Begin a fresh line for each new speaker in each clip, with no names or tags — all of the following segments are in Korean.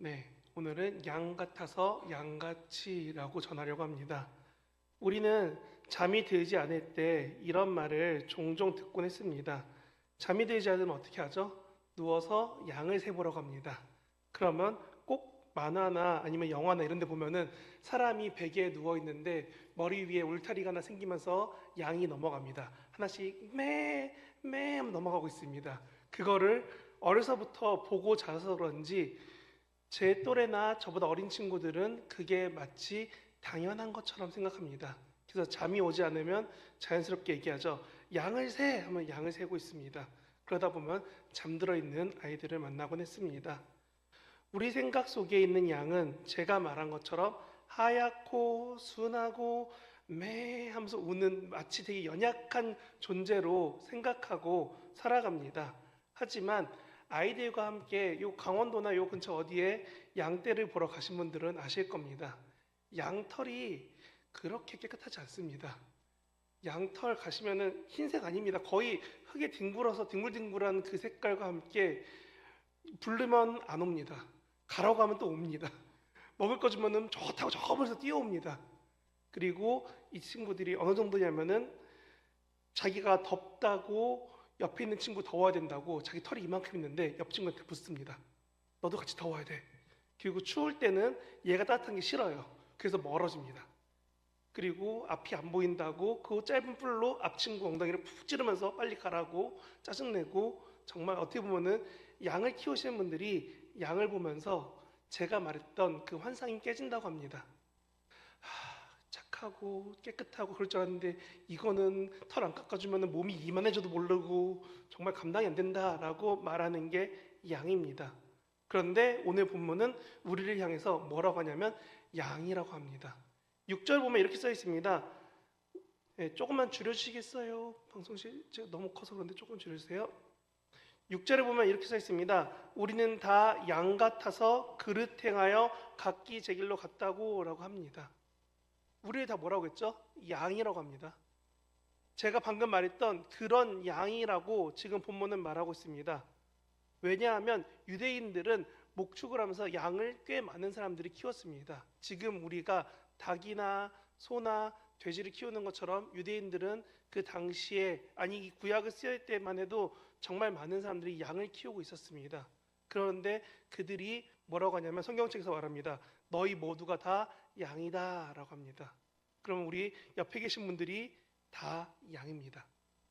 네, 오늘은 양 같아서 양같이라고 전하려고 합니다. 우리는 잠이 들지 않을 때 이런 말을 종종 듣곤 했습니다. 잠이 들지 않으면 어떻게 하죠? 누워서 양을 세보라고 합니다. 그러면 꼭 만화나 아니면 영화나 이런 데 보면은 사람이 베개에 누워 있는데 머리 위에 울타리가 하나 생기면서 양이 넘어갑니다. 하나씩 매 하면 넘어가고 있습니다. 그거를 어려서부터 보고 자라서 그런지 제 또래나 저보다 어린 친구들은 그게 마치 당연한 것처럼 생각합니다. 그래서 잠이 오지 않으면 자연스럽게 얘기하죠. 양을 세! 하면 양을 세고 있습니다. 그러다 보면 잠들어 있는 아이들을 만나곤 했습니다. 우리 생각 속에 있는 양은 제가 말한 것처럼 하얗고 순하고 매 하면서 우는 마치 되게 연약한 존재로 생각하고 살아갑니다. 하지만 아이들과 함께 요 강원도나 요 근처 어디에 양떼를 보러 가신 분들은 아실 겁니다. 양털이 그렇게 깨끗하지 않습니다. 양털 가시면은 흰색 아닙니다. 거의 흙에 뒹굴어서 뒹굴뒹굴한 그 색깔과 함께 부르면 안 옵니다. 가라고 하면 또 옵니다. 먹을 거 주면은 좋다고 저 멀리서 뛰어옵니다. 그리고 이 친구들이 어느 정도냐면은 자기가 덥다고 옆에 있는 친구 더워야 된다고 자기 털이 이만큼 있는데 옆 친구한테 붙습니다. 너도 같이 더워야 돼. 그리고 추울 때는 얘가 따뜻한 게 싫어요. 그래서 멀어집니다. 그리고 앞이 안 보인다고 그 짧은 뿔로 앞 친구 엉덩이를 푹 찌르면서 빨리 가라고 짜증내고, 정말 어떻게 보면은 양을 키우시는 분들이 양을 보면서 제가 말했던 그 환상이 깨진다고 합니다. 착하고 깨끗하고 그럴 줄 알았는데 이거는 털 안 깎아주면 몸이 이만해져도 모르고 정말 감당이 안 된다라고 말하는 게 양입니다. 그런데 오늘 본문은 우리를 향해서 뭐라고 하냐면 양이라고 합니다. 6절 보면 이렇게 써 있습니다. 네, 조금만 줄여주시겠어요? 방송실 제가 너무 커서 그런데 조금 줄여주세요. 6절에 보면 이렇게 써 있습니다. 우리는 다 양 같아서 그릇 행하여 각기 제 길로 갔다고 라고 합니다. 우리를 다 뭐라고 했죠? 양이라고 합니다. 제가 방금 말했던 그런 양이라고 지금 본문은 말하고 있습니다. 왜냐하면 유대인들은 목축을 하면서 양을 꽤 많은 사람들이 키웠습니다. 지금 우리가 닭이나 소나 돼지를 키우는 것처럼 유대인들은 그 당시에, 아니 이 구약을 쓰일 때만 해도 정말 많은 사람들이 양을 키우고 있었습니다. 그런데 그들이 뭐라고 하냐면 성경책에서 말합니다. 너희 모두가 다 양이다 라고 합니다. 그럼 우리 옆에 계신 분들이 다 양입니다.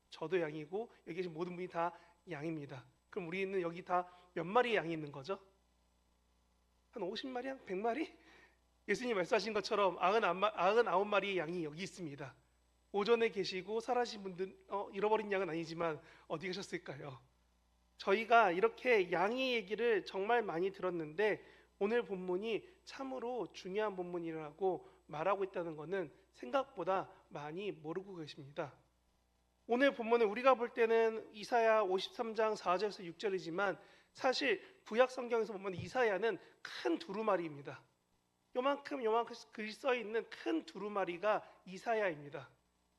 저도 양이고 여기 계신 모든 분이 다 양입니다. 그럼 우리는 여기 다 몇 마리의 양이 있는 거죠? 한 50마리? 한 100마리? 예수님 말씀하신 것처럼 99마리의 양이 여기 있습니다. 오전에 계시고 사라진 분들, 잃어버린 양은 아니지만 어디 계셨을까요? 저희가 이렇게 양의 얘기를 정말 많이 들었는데 오늘 본문이 참으로 중요한 본문이라고 말하고 있다는 것은 생각보다 많이 모르고 계십니다. 오늘 본문은 우리가 볼 때는 이사야 53장 4절에서 6절이지만 사실 구약 성경에서 보면 이사야는 큰 두루마리입니다. 요만큼 글이 써 있는 큰 두루마리가 이사야입니다.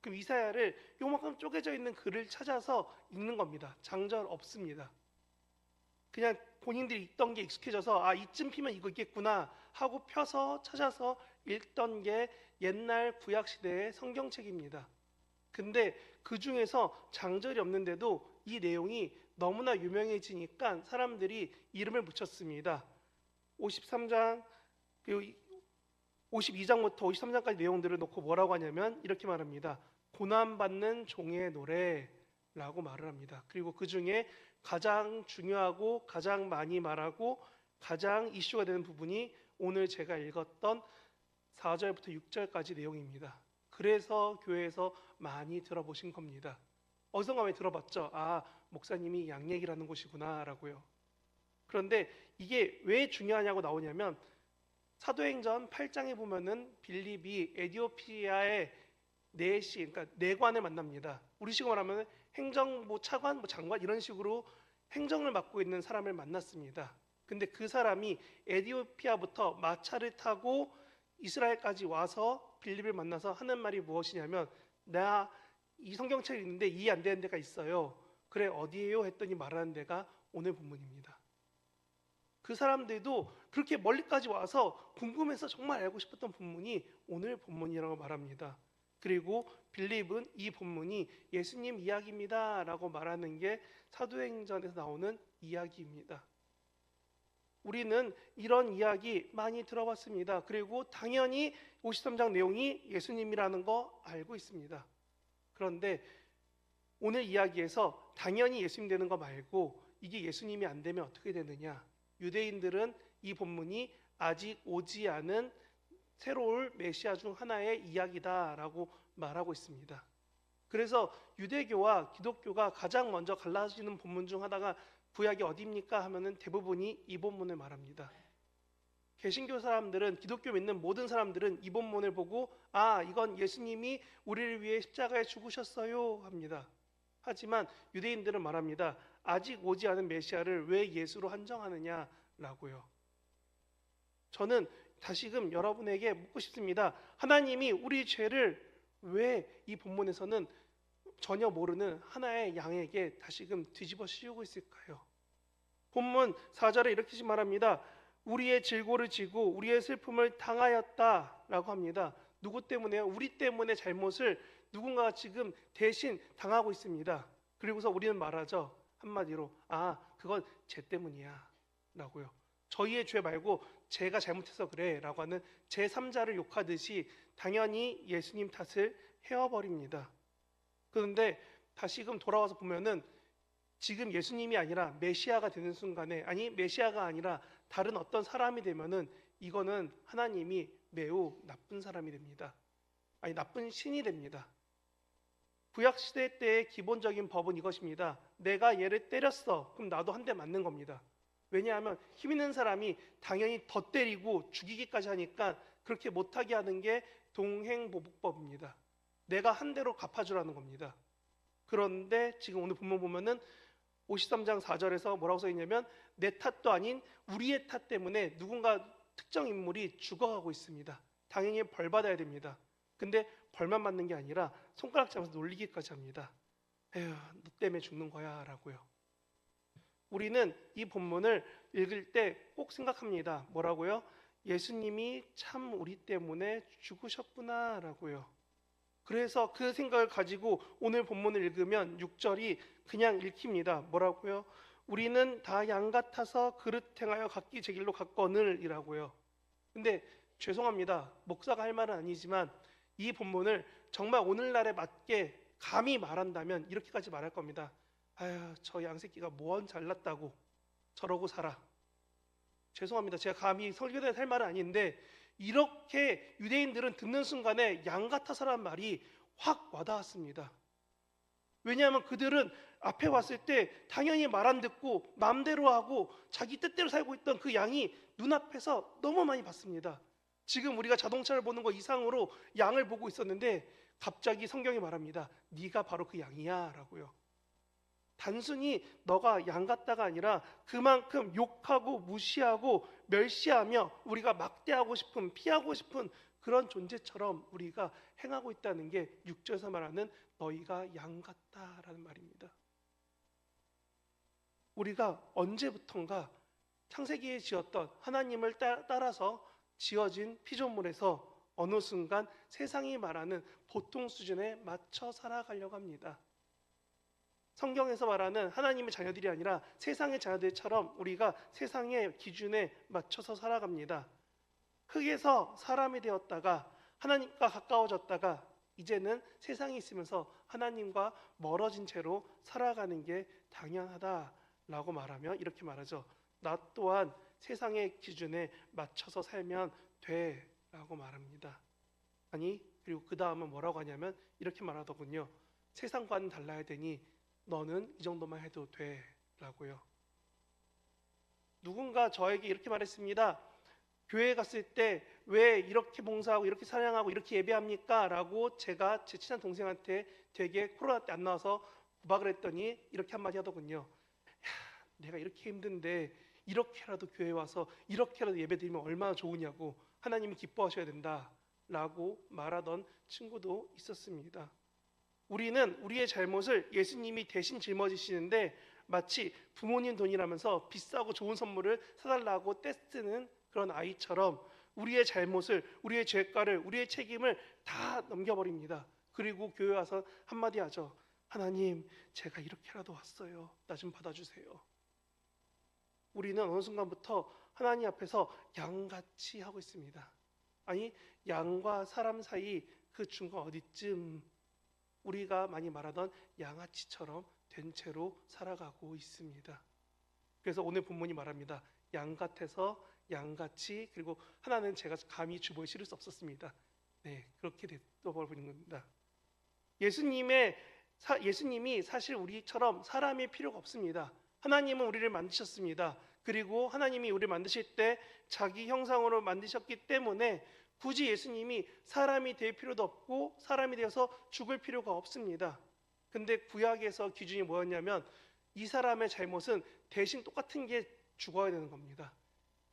그럼 이사야를 요만큼 쪼개져 있는 글을 찾아서 읽는 겁니다. 장절 없습니다. 그냥 본인들이 읽던 게 익숙해져서 아 이쯤 피면 이거 있겠구나 하고 펴서 찾아서 읽던 게 옛날 구약 시대의 성경책입니다. 근데 그 중에서 장절이 없는데도 이 내용이 너무나 유명해지니까 사람들이 이름을 붙였습니다. 53장 그리고 52장부터 53장까지 내용들을 놓고 뭐라고 하냐면 이렇게 말합니다. 고난받는 종의 노래라고 말을 합니다. 그리고 그 중에 가장 중요하고 가장 많이 말하고 가장 이슈가 되는 부분이 오늘 제가 읽었던 4절부터 6절까지 내용입니다. 그래서 교회에서 많이 들어보신 겁니다. 어디선가 많이 들어봤죠? 아, 목사님이 양 얘기라는 곳이구나 라고요. 그런데 이게 왜 중요하냐고 나오냐면 사도행전 8장에 보면은 빌립이 에디오피아의 네시, 그러니까 내관을 만납니다. 우리식으로 말하면 행정부 차관, 장관 이런 식으로 행정을 맡고 있는 사람을 만났습니다. 근데 그 사람이 에디오피아부터 마차를 타고 이스라엘까지 와서 빌립을 만나서 하는 말이 무엇이냐면 나 이 성경책이 있는데 이해 안 되는 데가 있어요. 그래 어디에요? 했더니 말하는 데가 오늘 본문입니다. 그 사람들도 그렇게 멀리까지 와서 궁금해서 정말 알고 싶었던 본문이 오늘 본문이라고 말합니다. 그리고 빌립은 이 본문이 예수님 이야기입니다라고 말하는 게 사도행전에서 나오는 이야기입니다. 우리는 이런 이야기 많이 들어봤습니다. 그리고 당연히 53장 내용이 예수님이라는 거 알고 있습니다. 그런데 오늘 이야기에서 당연히 예수님 되는 거 말고 이게 예수님이 안 되면 어떻게 되느냐? 유대인들은 이 본문이 아직 오지 않은 새로울 메시아 중 하나의 이야기다라고 말하고 있습니다. 그래서 유대교와 기독교가 가장 먼저 갈라지는 본문 중 하나가 구약이 어디입니까? 하면은 대부분이 이 본문을 말합니다. 개신교 사람들은, 기독교 믿는 모든 사람들은 이 본문을 보고 이건 예수님이 우리를 위해 십자가에 죽으셨어요 합니다. 하지만 유대인들은 말합니다. 아직 오지 않은 메시아를 왜 예수로 한정하느냐라고요. 저는 다시금 여러분에게 묻고 싶습니다. 하나님이 우리 죄를 왜 이 본문에서는 전혀 모르는 하나의 양에게 다시금 뒤집어 씌우고 있을까요? 본문 4절에 이렇게 말합니다. 우리의 질고를 지고 우리의 슬픔을 당하였다라고 합니다. 누구 때문에요? 우리 때문에 잘못을 누군가가 지금 대신 당하고 있습니다. 그리고서 우리는 말하죠. 한마디로 그건 쟤 때문이야 라고요. 저희의 죄 말고 제가 잘못해서 그래 라고 하는 제3자를 욕하듯이 당연히 예수님 탓을 해와버립니다. 그런데 다시금 돌아와서 보면은 지금 예수님이 아니라 메시아가 되는 순간에, 메시아가 아니라 다른 어떤 사람이 되면은 이거는 하나님이 매우 나쁜 사람이 됩니다. 나쁜 신이 됩니다. 구약시대 때의 기본적인 법은 이것입니다. 내가 얘를 때렸어. 그럼 나도 한 대 맞는 겁니다. 왜냐하면 힘 있는 사람이 당연히 더 때리고 죽이기까지 하니까 그렇게 못하게 하는 게 동행보복법입니다. 내가 한 대로 갚아주라는 겁니다. 그런데 지금 오늘 본문 보면은 53장 4절에서 뭐라고 써있냐면 내 탓도 아닌 우리의 탓 때문에 누군가 특정 인물이 죽어가고 있습니다. 당연히 벌 받아야 됩니다. 근데 벌만 받는 게 아니라 손가락 잡아서 놀리기까지 합니다. 에휴, 너 때문에 죽는 거야 라고요. 우리는 이 본문을 읽을 때 꼭 생각합니다. 뭐라고요? 예수님이 참 우리 때문에 죽으셨구나 라고요. 그래서 그 생각을 가지고 오늘 본문을 읽으면 6절이 그냥 읽힙니다. 뭐라고요? 우리는 다 양 같아서 그릇 행하여 각기 제 길로 갔거늘 이라고요. 근데 죄송합니다. 목사가 할 말은 아니지만 이 본문을 정말 오늘날에 맞게 감히 말한다면 이렇게까지 말할 겁니다. 저 양새끼가 뭐한 잘났다고 저러고 살아. 죄송합니다. 제가 감히 설교대에 할 말은 아닌데 이렇게 유대인들은 듣는 순간에 양 같아서라는 말이 확 와닿았습니다. 왜냐하면 그들은 앞에 왔을 때 당연히 말 안 듣고 마음대로 하고 자기 뜻대로 살고 있던 그 양이 눈앞에서 너무 많이 봤습니다. 지금 우리가 자동차를 보는 거 이상으로 양을 보고 있었는데 갑자기 성경이 말합니다. 네가 바로 그 양이야 라고요. 단순히 너가 양 같다가 아니라 그만큼 욕하고 무시하고 멸시하며 우리가 막대하고 싶은, 피하고 싶은 그런 존재처럼 우리가 행하고 있다는 게 6절에서 말하는 너희가 양 같다라는 말입니다. 우리가 언제부턴가 창세기에 지었던 하나님을 따라서 지어진 피조물에서 어느 순간 세상이 말하는 보통 수준에 맞춰 살아가려고 합니다. 성경에서 말하는 하나님의 자녀들이 아니라 세상의 자녀들처럼 우리가 세상의 기준에 맞춰서 살아갑니다. 흙에서 사람이 되었다가 하나님과 가까워졌다가 이제는 세상에 있으면서 하나님과 멀어진 채로 살아가는 게 당연하다라고 말하며 이렇게 말하죠. 나 또한 세상의 기준에 맞춰서 살면 돼라고 말합니다. 그리고 그 다음은 뭐라고 하냐면 이렇게 말하더군요. 세상과는 달라야 되니 너는 이 정도만 해도 돼 라고요. 누군가 저에게 이렇게 말했습니다. 교회에 갔을 때 왜 이렇게 봉사하고 이렇게 찬양하고 이렇게 예배합니까? 라고 제가 제 친한 동생한테 되게 코로나 때 안 나와서 구박을 했더니 이렇게 한마디 하더군요. 내가 이렇게 힘든데 이렇게라도 교회에 와서 이렇게라도 예배드리면 얼마나 좋으냐고, 하나님이 기뻐하셔야 된다 라고 말하던 친구도 있었습니다. 우리는 우리의 잘못을 예수님이 대신 짊어지시는데 마치 부모님 돈이라면서 비싸고 좋은 선물을 사달라고 떼쓰는 그런 아이처럼 우리의 잘못을, 우리의 죄가를, 우리의 책임을 다 넘겨버립니다. 그리고 교회 와서 한마디 하죠. 하나님, 제가 이렇게라도 왔어요. 나 좀 받아주세요. 우리는 어느 순간부터 하나님 앞에서 양같이 하고 있습니다. 아니, 양과 사람 사이 그 중간 어디쯤 우리가 많이 말하던 양아치처럼 된 채로 살아가고 있습니다. 그래서 오늘 본문이 말합니다. 양 같아서 양같이, 그리고 하나는 제가 감히 주보에 실을 수 없었습니다. 네, 그렇게 되어버리는 겁니다. 예수님이 사실 우리처럼 사람이 필요가 없습니다. 하나님은 우리를 만드셨습니다. 그리고 하나님이 우리를 만드실 때 자기 형상으로 만드셨기 때문에 굳이 예수님이 사람이 될 필요도 없고 사람이 되어서 죽을 필요가 없습니다. 근데 구약에서 기준이 뭐였냐면 이 사람의 잘못은 대신 똑같은 게 죽어야 되는 겁니다.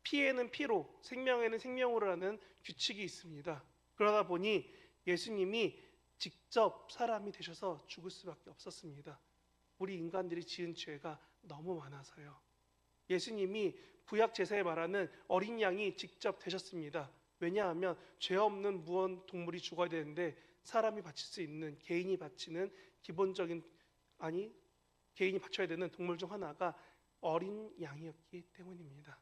피에는 피로, 생명에는 생명으로라는 규칙이 있습니다. 그러다 보니 예수님이 직접 사람이 되셔서 죽을 수밖에 없었습니다. 우리 인간들이 지은 죄가 너무 많아서요. 예수님이 구약 제사에 말하는 어린 양이 직접 되셨습니다. 왜냐하면 죄 없는 무언 동물이 죽어야 되는데 사람이 바칠 수 있는, 개인이 바치는 기본적인, 개인이 바쳐야 되는 동물 중 하나가 어린 양이었기 때문입니다.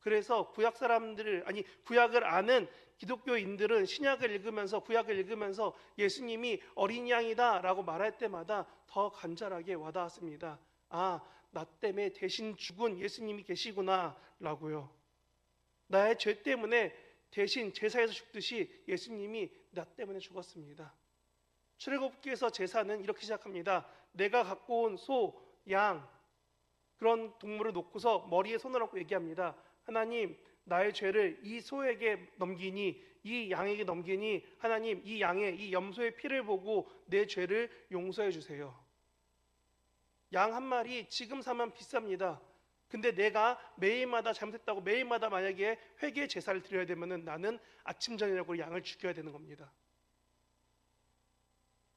그래서 구약을 아는 기독교인들은 신약을 읽으면서, 구약을 읽으면서 예수님이 어린 양이다라고 말할 때마다 더 간절하게 와닿았습니다. 아, 나 때문에 대신 죽은 예수님이 계시구나라고요. 나의 죄 때문에 대신 제사에서 죽듯이 예수님이 나 때문에 죽었습니다. 출애굽기에서 제사는 이렇게 시작합니다. 내가 갖고 온 소, 양, 그런 동물을 놓고서 머리에 손을 얹고 얘기합니다. 하나님, 나의 죄를 이 소에게 넘기니, 이 양에게 넘기니, 하나님, 이 양의, 이 염소의 피를 보고 내 죄를 용서해 주세요. 양 한 마리 지금 사면 비쌉니다. 근데 내가 매일마다 잘못했다고 매일마다 만약에 회개 제사를 드려야 되면은 나는 아침 저녁으로 양을 죽여야 되는 겁니다.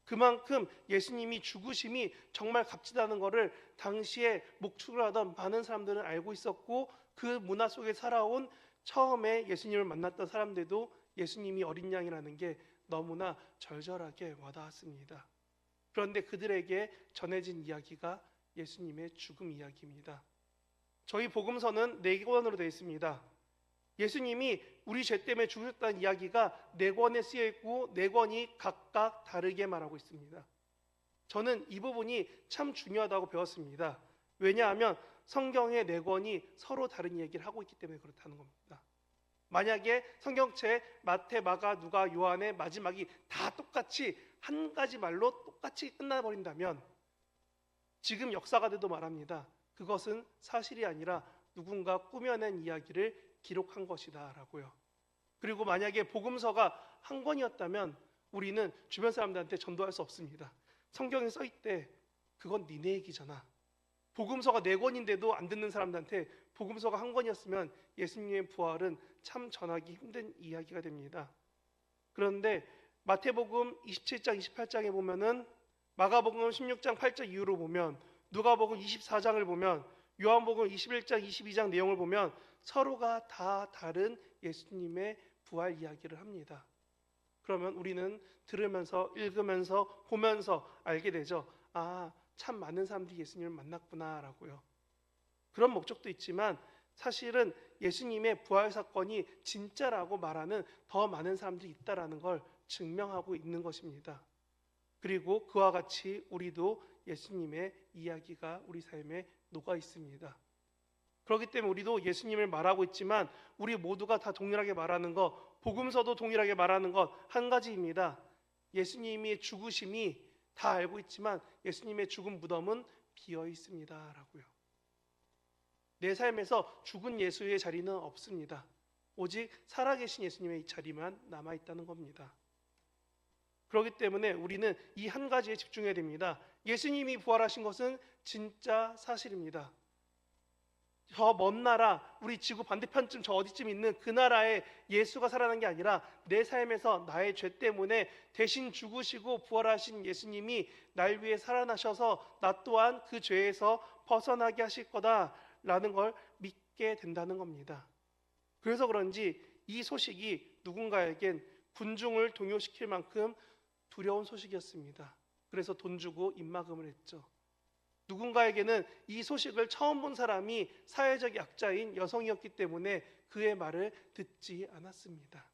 그만큼 예수님이 죽으심이 정말 값지다는 것을 당시에 목축을 하던 많은 사람들은 알고 있었고, 그 문화 속에 살아온 처음에 예수님을 만났던 사람들도 예수님이 어린 양이라는 게 너무나 절절하게 와닿았습니다. 그런데 그들에게 전해진 이야기가 예수님의 죽음 이야기입니다. 저희 복음서는 4권으로 되어 있습니다. 예수님이 우리 죄 때문에 죽으셨다는 이야기가 4권에 쓰여 있고 4권이 각각 다르게 말하고 있습니다. 저는 이 부분이 참 중요하다고 배웠습니다. 왜냐하면 성경의 4권이 서로 다른 얘기를 하고 있기 때문에 그렇다는 겁니다. 만약에 성경책 마태, 마가, 누가, 요한의 마지막이 다 똑같이 한 가지 말로 똑같이 끝나버린다면 지금 역사가들도 말합니다. 그것은 사실이 아니라 누군가 꾸며낸 이야기를 기록한 것이다 라고요. 그리고 만약에 복음서가 한 권이었다면 우리는 주변 사람들한테 전도할 수 없습니다. 성경에 써있대. 그건 니네 얘기잖아. 복음서가 4권인데도 안 듣는 사람들한테 복음서가 한 권이었으면 예수님의 부활은 참 전하기 힘든 이야기가 됩니다. 그런데 마태복음 27장 28장에 보면은, 마가복음 16장 8절 이후로 보면, 누가복음 24장을 보면, 요한복음 21장 22장 내용을 보면 서로가 다 다른 예수님의 부활 이야기를 합니다. 그러면 우리는 들으면서, 읽으면서, 보면서 알게 되죠. 아, 참 많은 사람들이 예수님을 만났구나 라고요. 그런 목적도 있지만 사실은 예수님의 부활 사건이 진짜라고 말하는 더 많은 사람들이 있다라는 걸 증명하고 있는 것입니다. 그리고 그와 같이 우리도 예수님의 이야기가 우리 삶에 녹아 있습니다. 그렇기 때문에 우리도 예수님을 말하고 있지만 우리 모두가 다 동일하게 말하는 것, 복음서도 동일하게 말하는 것 한 가지입니다. 예수님의 죽으심이 다 알고 있지만 예수님의 죽은 무덤은 비어 있습니다 라고요. 내 삶에서 죽은 예수의 자리는 없습니다. 오직 살아계신 예수님의 이 자리만 남아있다는 겁니다. 그렇기 때문에 우리는 이 한 가지에 집중해야 됩니다. 예수님이 부활하신 것은 진짜 사실입니다. 저 먼 나라, 우리 지구 반대편쯤 저 어디쯤 있는 그 나라에 예수가 살아난 게 아니라 내 삶에서 나의 죄 때문에 대신 죽으시고 부활하신 예수님이 날 위해 살아나셔서 나 또한 그 죄에서 벗어나게 하실 거다라는 걸 믿게 된다는 겁니다. 그래서 그런지 이 소식이 누군가에겐 군중을 동요시킬 만큼 두려운 소식이었습니다. 그래서 돈 주고 입막음을 했죠. 누군가에게는 이 소식을 처음 본 사람이 사회적 약자인 여성이었기 때문에 그의 말을 듣지 않았습니다.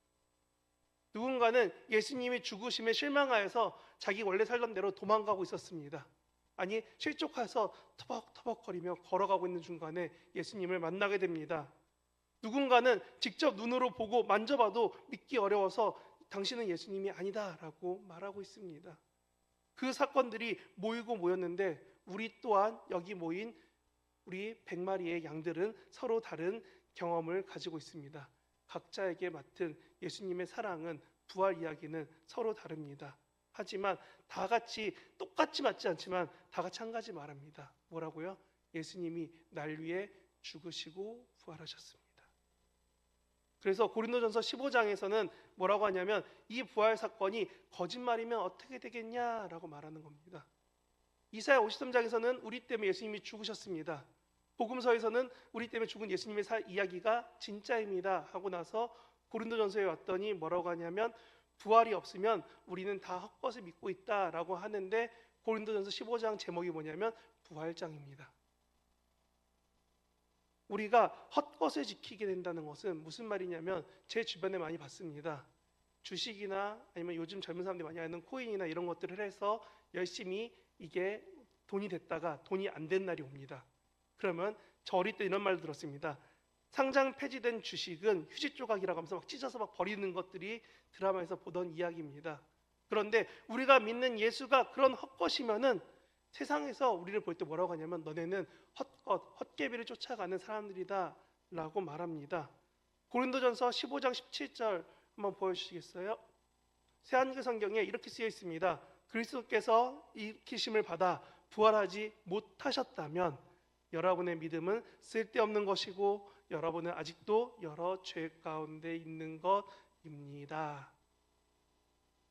누군가는 예수님이 죽으심에 실망하여서 자기 원래 살던 대로 도망가고 있었습니다. 아니, 실족해서 터벅터벅거리며 걸어가고 있는 중간에 예수님을 만나게 됩니다. 누군가는 직접 눈으로 보고 만져봐도 믿기 어려워서 당신은 예수님이 아니다라고 말하고 있습니다. 그 사건들이 모이고 모였는데 우리 또한 여기 모인 우리 100마리의 양들은 서로 다른 경험을 가지고 있습니다. 각자에게 맡은 예수님의 사랑은, 부활 이야기는 서로 다릅니다. 하지만 다 같이 똑같이 맞지 않지만 다 같이 한 가지 말합니다. 뭐라고요? 예수님이 날 위해 죽으시고 부활하셨습니다. 그래서 고린도전서 15장에서는 뭐라고 하냐면 이 부활 사건이 거짓말이면 어떻게 되겠냐라고 말하는 겁니다. 이사야 53장에서는 우리 때문에 예수님이 죽으셨습니다. 복음서에서는 우리 때문에 죽은 예수님의 이야기가 진짜입니다 하고 나서 고린도전서에 왔더니 뭐라고 하냐면 부활이 없으면 우리는 다 헛것을 믿고 있다라고 하는데 고린도전서 15장 제목이 뭐냐면 부활장입니다. 우리가 헛것을 지키게 된다는 것은 무슨 말이냐면 제 주변에 많이 봤습니다. 주식이나 아니면 요즘 젊은 사람들이 많이 하는 코인이나 이런 것들을 해서 열심히 이게 돈이 됐다가 돈이 안 된 날이 옵니다. 그러면 저 어릴 때 이런 말 들었습니다. 상장 폐지된 주식은 휴지 조각이라고 하면서 막 찢어서 막 버리는 것들이 드라마에서 보던 이야기입니다. 그런데 우리가 믿는 예수가 그런 헛것이면은 세상에서 우리를 볼 때 뭐라고 하냐면 너네는 헛것, 헛개비를 쫓아가는 사람들이다 라고 말합니다. 고린도전서 15장 17절 한번 보여주시겠어요? 새한글 성경에 이렇게 쓰여 있습니다. 그리스도께서 일으키심을 받아 부활하지 못하셨다면 여러분의 믿음은 쓸데없는 것이고 여러분은 아직도 여러 죄 가운데 있는 것입니다.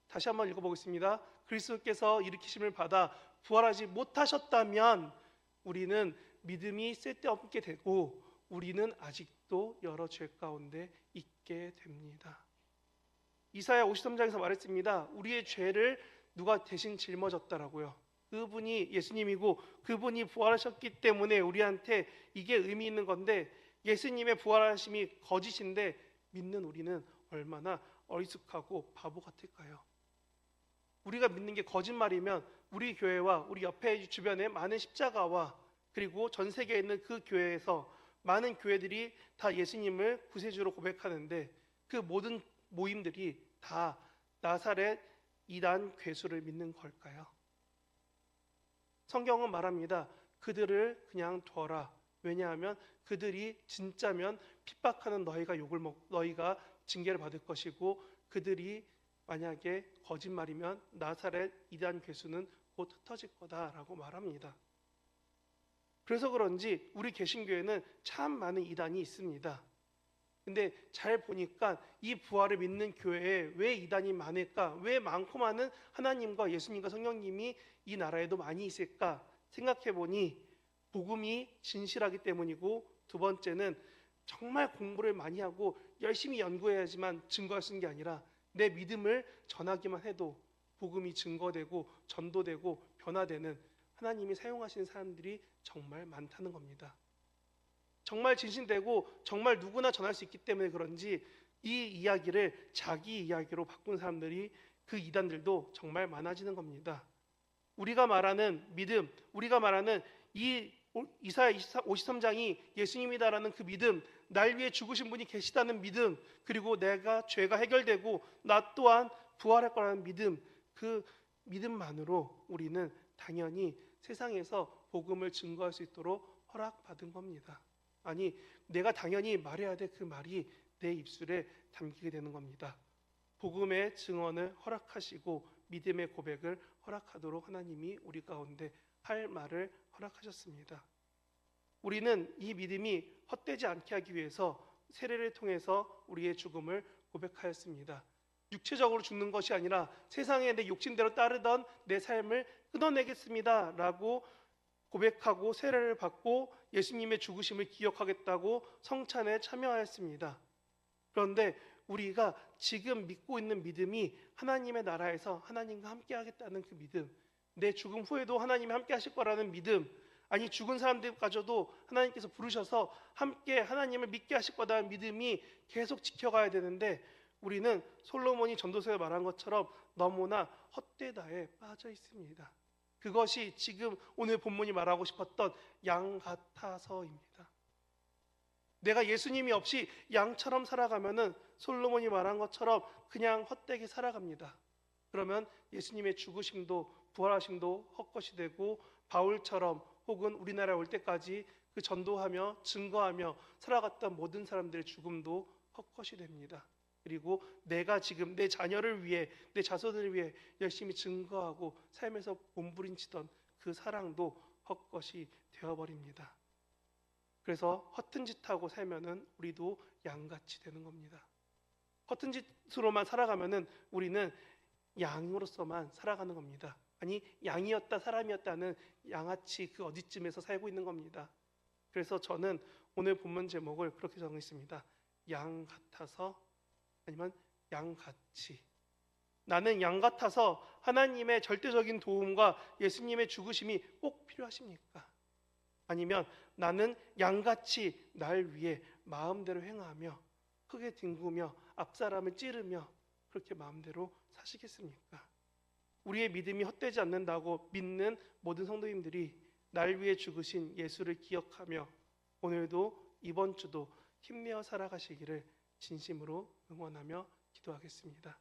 다시 한번 읽어보겠습니다. 그리스도께서 일으키심을 받아 부활하지 못하셨다면 우리는 믿음이 쓸데없게 되고 우리는 아직도 여러 죄 가운데 있게 됩니다. 이사야 53장에서 말했습니다. 우리의 죄를 누가 대신 짊어졌다라고요. 그분이 예수님이고 그분이 부활하셨기 때문에 우리한테 이게 의미 있는 건데 예수님의 부활하심이 거짓인데 믿는 우리는 얼마나 어리숙하고 바보 같을까요? 우리가 믿는 게 거짓말이면 우리 교회와 우리 옆에 주변에 많은 십자가와 그리고 전 세계에 있는 그 교회에서 많은 교회들이 다 예수님을 구세주로 고백하는데 그 모든 모임들이 다 나사렛 이단 괴수를 믿는 걸까요? 성경은 말합니다. 그들을 그냥 둬라. 왜냐하면 그들이 진짜면 핍박하는 너희가 징계를 받을 것이고 그들이 만약에 거짓말이면 나사렛 이단 괴수는 곧 흩어질 거다라고 말합니다. 그래서 그런지 우리 개신교회는 참 많은 이단이 있습니다. 근데 잘 보니까 이 부활을 믿는 교회에 왜 이단이 많을까? 왜 많고 많은 하나님과 예수님과 성령님이 이 나라에도 많이 있을까? 생각해 보니 복음이 진실하기 때문이고 두 번째는 정말 공부를 많이 하고 열심히 연구해야지만 증거할 수 있는 게 아니라 내 믿음을 전하기만 해도 복음이 증거되고 전도되고 변화되는 하나님이 사용하시는 사람들이 정말 많다는 겁니다. 정말 진실되고 정말 누구나 전할 수 있기 때문에 그런지 이 이야기를 자기 이야기로 바꾼 사람들이 그 이단들도 정말 많아지는 겁니다. 우리가 말하는 믿음, 우리가 말하는 이 이사야 53장이 예수님이다라는 그 믿음, 날 위해 죽으신 분이 계시다는 믿음, 그리고 내가 죄가 해결되고 나 또한 부활할 거라는 믿음, 그 믿음만으로 우리는 당연히 세상에서 복음을 증거할 수 있도록 허락받은 겁니다. 아니, 내가 당연히 말해야 될 그 말이 내 입술에 담기게 되는 겁니다. 복음의 증언을 허락하시고 믿음의 고백을 허락하도록 하나님이 우리 가운데 할 말을 허락하셨습니다. 우리는 이 믿음이 헛되지 않게 하기 위해서 세례를 통해서 우리의 죽음을 고백하였습니다. 육체적으로 죽는 것이 아니라 세상에 내 욕심대로 따르던 내 삶을 끊어내겠습니다라고 고백하고 세례를 받고 예수님의 죽으심을 기억하겠다고 성찬에 참여하였습니다. 그런데 우리가 지금 믿고 있는 믿음이 하나님의 나라에서 하나님과 함께 하겠다는 그 믿음, 내 죽음 후에도 하나님이 함께 하실 거라는 믿음, 아니 죽은 사람들까지도 하나님께서 부르셔서 함께 하나님을 믿게 하실 거다는 믿음이 계속 지켜가야 되는데, 우리는 솔로몬이 전도서에 말한 것처럼 너무나 헛되다에 빠져 있습니다. 그것이 지금 오늘 본문이 말하고 싶었던 양 같아서입니다. 내가 예수님이 없이 양처럼 살아가면은 솔로몬이 말한 것처럼 그냥 헛되게 살아갑니다. 그러면 예수님의 죽으심도 부활하심도 헛것이 되고, 바울처럼 혹은 우리나라에 올 때까지 그 전도하며 증거하며 살아갔던 모든 사람들의 죽음도 헛것이 됩니다. 그리고 내가 지금 내 자녀를 위해, 내 자손을 위해 열심히 증거하고 삶에서 몸부림치던 그 사랑도 헛것이 되어버립니다. 그래서 허튼 짓하고 살면은 우리도 양같이 되는 겁니다. 허튼 짓으로만 살아가면은 우리는 양으로서만 살아가는 겁니다. 아니, 양이었다 사람이었다는 양아치 그 어디쯤에서 살고 있는 겁니다. 그래서 저는 오늘 본문 제목을 그렇게 정했습니다. 양 같아서, 아니면 양같이. 나는 양 같아서 하나님의 절대적인 도움과 예수님의 죽으심이 꼭 필요하십니까? 아니면 나는 양같이 날 위해 마음대로 행하며 크게 뒹구며 앞사람을 찌르며 그렇게 마음대로 사시겠습니까? 우리의 믿음이 헛되지 않는다고 믿는 모든 성도님들이 날 위해 죽으신 예수를 기억하며 오늘도 이번 주도 힘내어 살아가시기를 진심으로 응원하며 기도하겠습니다.